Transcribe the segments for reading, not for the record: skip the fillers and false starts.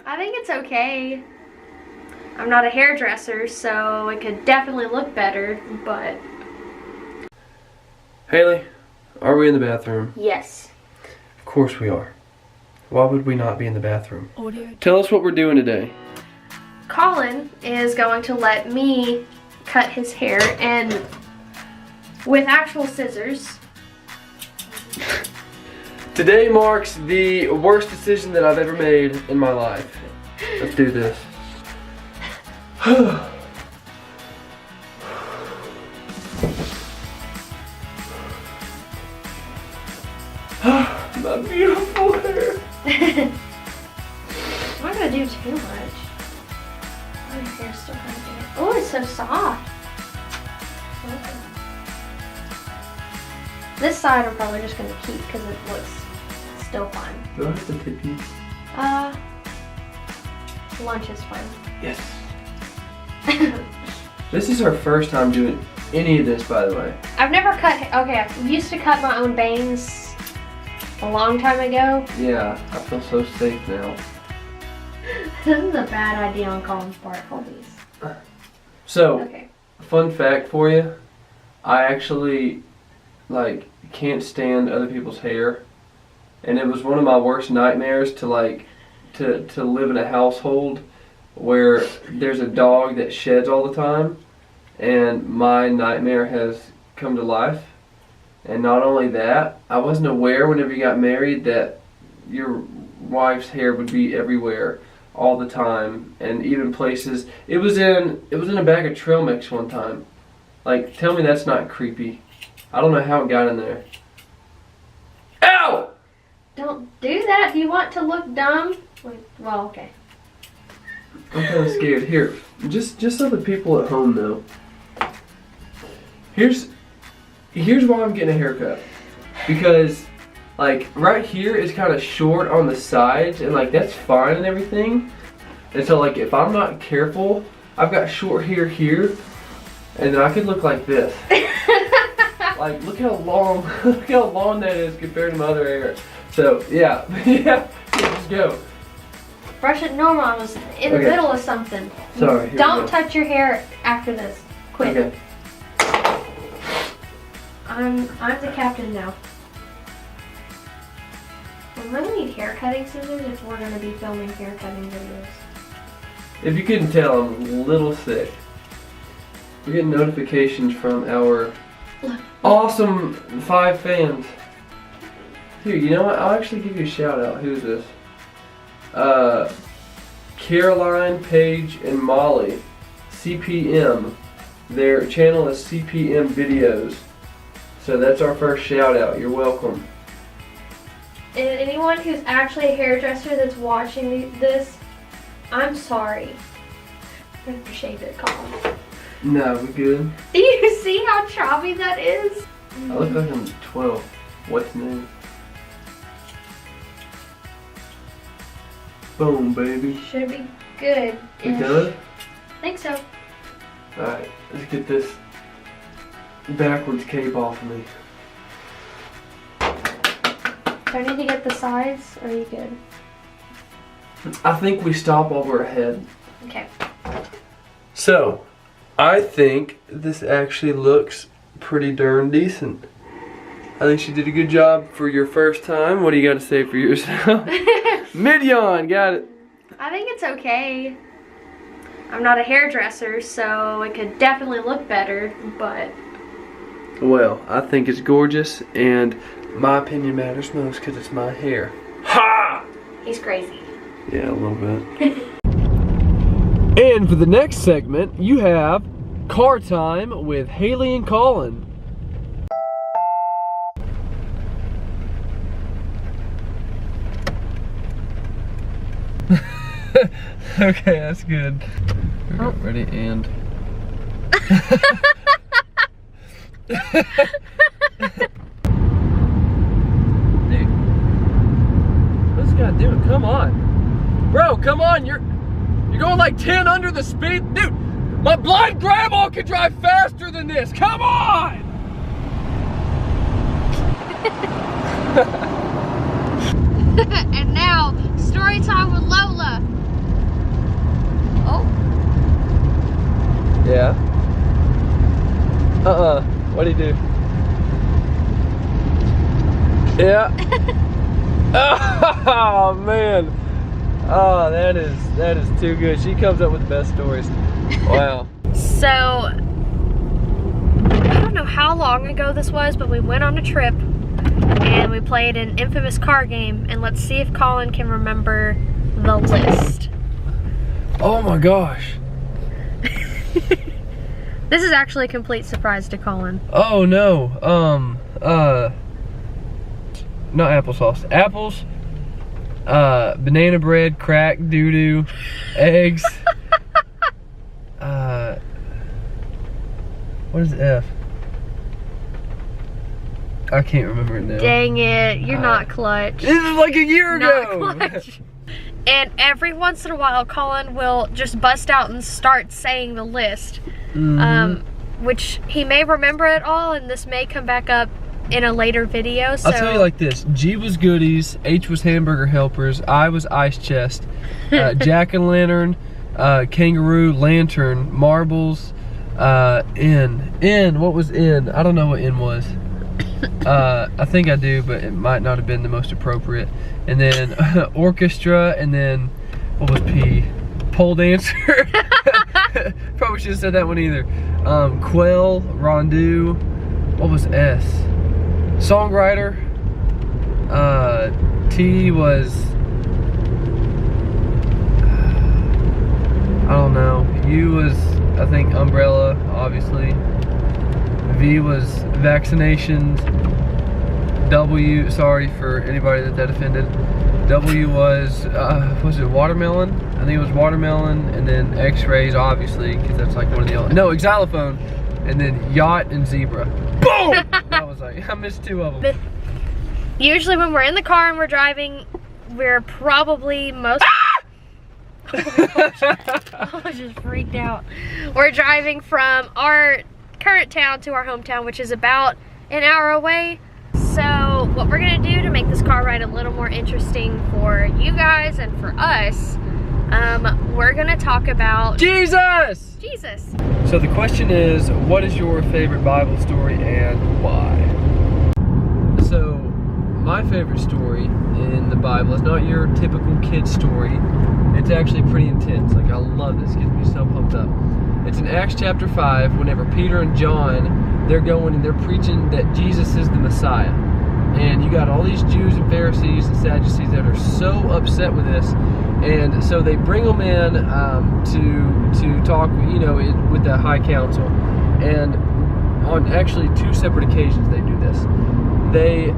I think it's okay. I'm not a hairdresser, so it could definitely look better, but... Haley, are we in the bathroom? Yes. Of course we are. Why would we not be in the bathroom? Audio. Tell us what we're doing today. Colin is going to let me cut his hair, and with actual scissors. Today marks the worst decision that I've ever made in my life. Let's do this. My beautiful hair. I'm not gonna do too much. Oh, your hair's still kind of big. Oh, it's so soft. Okay. This side I'm probably just gonna keep because it looks still fine. Do I have to tip you? Lunch is fine. Yes. This is our first time doing any of this, by the way. I've never cut, okay, I used to cut my own bangs a long time ago. Yeah, I feel so safe now. This is a bad idea on Colin's part. Hold these. So, Okay. fun fact for you, I actually can't stand other people's hair, and it was one of my worst nightmares to live in a household where there's a dog that sheds all the time, and my nightmare has come to life. And not only that, I wasn't aware whenever you got married that your wife's hair would be everywhere all the time, and even places. It was in a bag of trail mix one time. Like, tell me that's not creepy. I don't know how it got in there. Ow! Don't do that. Do you want to look dumb? Wait, well, okay. I'm kind of scared. Here, just so the people at home know. Here's why I'm getting a haircut. Because, like, right here is kind of short on the sides, and like that's fine and everything. And so, like, if I'm not careful, I've got short hair here, and then I could look like this. Like, look how long that is compared to my other hair. So yeah, yeah, let's go. Brush it normal. I was in the middle of something. Sorry. Don't touch your hair after this. Quit. Okay. I'm the captain now. We really need hair cutting scissors if we're going to be filming hair cutting videos. If you couldn't tell, I'm a little sick. We're getting notifications from our awesome 5 fans. Here, you know what? I'll actually give you a shout out. Who's this? Caroline, Paige, and Molly. CPM. Their channel is CPM Videos. So that's our first shout out. You're welcome. And anyone who's actually a hairdresser that's watching this, I'm sorry. I'm going to shave it, Colin. No, we good. Do you see how choppy that is? I look like I'm 12. What's new? Boom, baby. Should be good. We good? I think so. Alright, let's get this backwards cape off of me. Do I need to get the sides, or are you good? I think we stop while we're ahead. Okay. So, I think this actually looks pretty darn decent. I think she did a good job for your first time. What do you got to say for yourself? Midian, got it. I think it's okay. I'm not a hairdresser, so it could definitely look better, but... Well, I think it's gorgeous, and my opinion matters most because it's my hair. Ha! He's crazy. Yeah, a little bit. And for the next segment, you have Car Time with Haley and Colin. Okay, that's good. Oh. Ready, and... Dude, what's this guy doing? Come on. Bro, come on, you're going like 10 under the speed. Dude, my blind grandma can drive faster than this. Come on! And now, story time with Lola. Yeah. Oh man. Oh, that is too good. She comes up with the best stories. Wow. So, I don't know how long ago this was, but we went on a trip and we played an infamous car game, and let's see if Colin can remember the list. Oh my gosh. This is actually a complete surprise to Colin. Oh no. Not applesauce. Apples, banana bread, crack, doo-doo, eggs. What is F? I can't remember it now. Dang it, you're not clutch. This is like a year ago. Not clutch. And every once in a while, Colin will just bust out and start saying the list. Which he may remember it all, and this may come back up in a later video. So I'll tell you like this: G was goodies, H was hamburger helpers, I was ice chest, jack-o'-lantern, kangaroo, lantern, marbles, N. What was N? I don't know what N was. I think I do, but it might not have been the most appropriate. And then orchestra, and then what was P? Pole dancer. Probably should have said that one either. Quell, rondeau. What was S? Songwriter. T was, I don't know. U was, I think, umbrella, obviously. V was vaccinations. W, sorry for anybody that offended. W was it watermelon? I think it was watermelon, and then X-rays, obviously, because that's like one of the, no, xylophone, and then yacht and zebra. Boom! That was like, I missed two of them. Usually when we're in the car and we're driving, we're probably most... I was just freaked out. We're driving from our current town to our hometown, which is about an hour away. So what we're gonna do to make this car ride a little more interesting for you guys and for us, we're gonna talk about Jesus! Jesus. So the question is, what is your favorite Bible story and why? So my favorite story in the Bible is not your typical kid story. It's actually pretty intense. Like, I love this. It gets me so pumped up. It's in Acts chapter 5, whenever Peter and John, they're going and they're preaching that Jesus is the Messiah. And you got all these Jews and Pharisees and Sadducees that are so upset with this. And so they bring them in to talk, you know, with the high council. And on actually two separate occasions they do this. They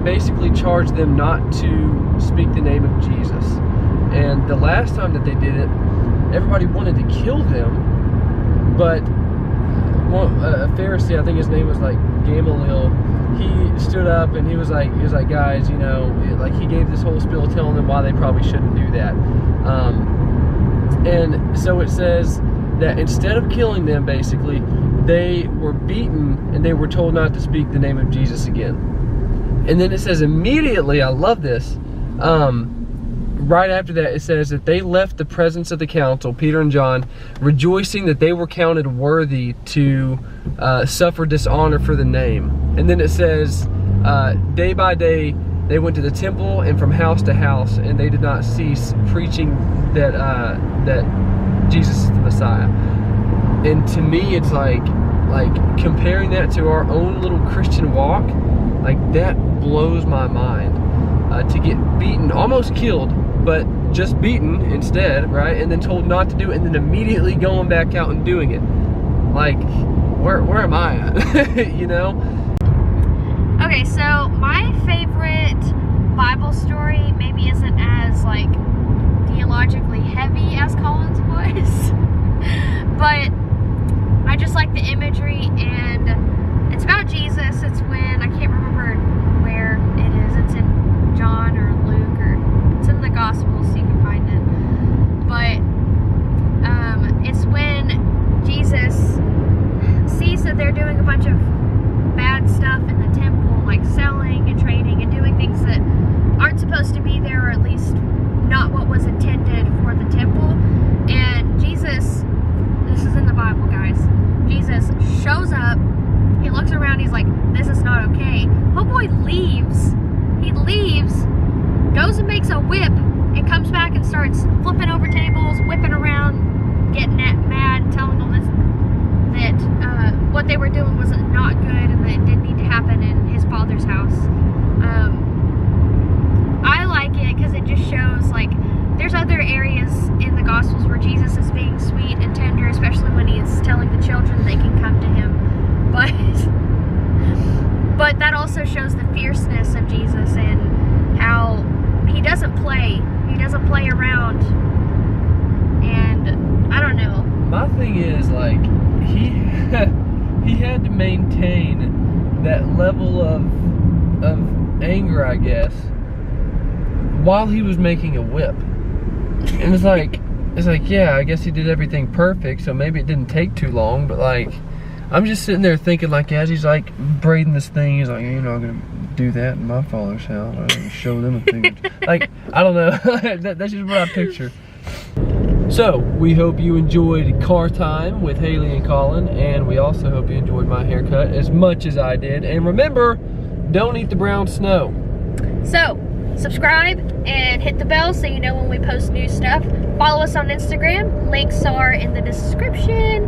basically charge them not to speak the name of Jesus. And the last time that they did it, everybody wanted to kill them, but a Pharisee, I think his name was like Gamaliel, he stood up and he was like, guys, you know, like he gave this whole spiel telling them why they probably shouldn't do that. And so it says that instead of killing them, basically, they were beaten and they were told not to speak the name of Jesus again. And then it says immediately, I love this, right after that, it says that they left the presence of the council, Peter and John, rejoicing that they were counted worthy to suffer dishonor for the name. And then it says, day by day, they went to the temple and from house to house, and they did not cease preaching that Jesus is the Messiah. And to me, it's like comparing that to our own little Christian walk, like that blows my mind. To get beaten, almost killed, but just beaten instead, right? And then told not to do it, and then immediately going back out and doing it. Like, where am I at? You know? Okay, so my favorite Bible story maybe isn't as like theologically heavy as Colin's was, but I just like the imagery, and it's about Jesus. It's when, I can't remember where it is. It's in John or Luke, or it's in the Gospels, so you can find it. But it's when Jesus sees that they're doing a bunch of bad stuff in the temple, like selling and trading and doing things that aren't supposed to be there, or at least not also shows the fierceness of Jesus and how he doesn't play. He doesn't play around. And I don't know. My thing is, like, he had to maintain that level of anger, I guess, while he was making a whip. And it's like, yeah, I guess he did everything perfect, so maybe it didn't take too long, but like, I'm just sitting there thinking, like, as he's like braiding this thing, he's like, you're not gonna do that in my father's house. I'm gonna show them a thing. Like, I don't know. That's just what I picture. So, we hope you enjoyed car time with Haley and Colin, and we also hope you enjoyed my haircut as much as I did. And remember, don't eat the brown snow. So, subscribe and hit the bell so you know when we post new stuff. Follow us on Instagram. Links are in the description.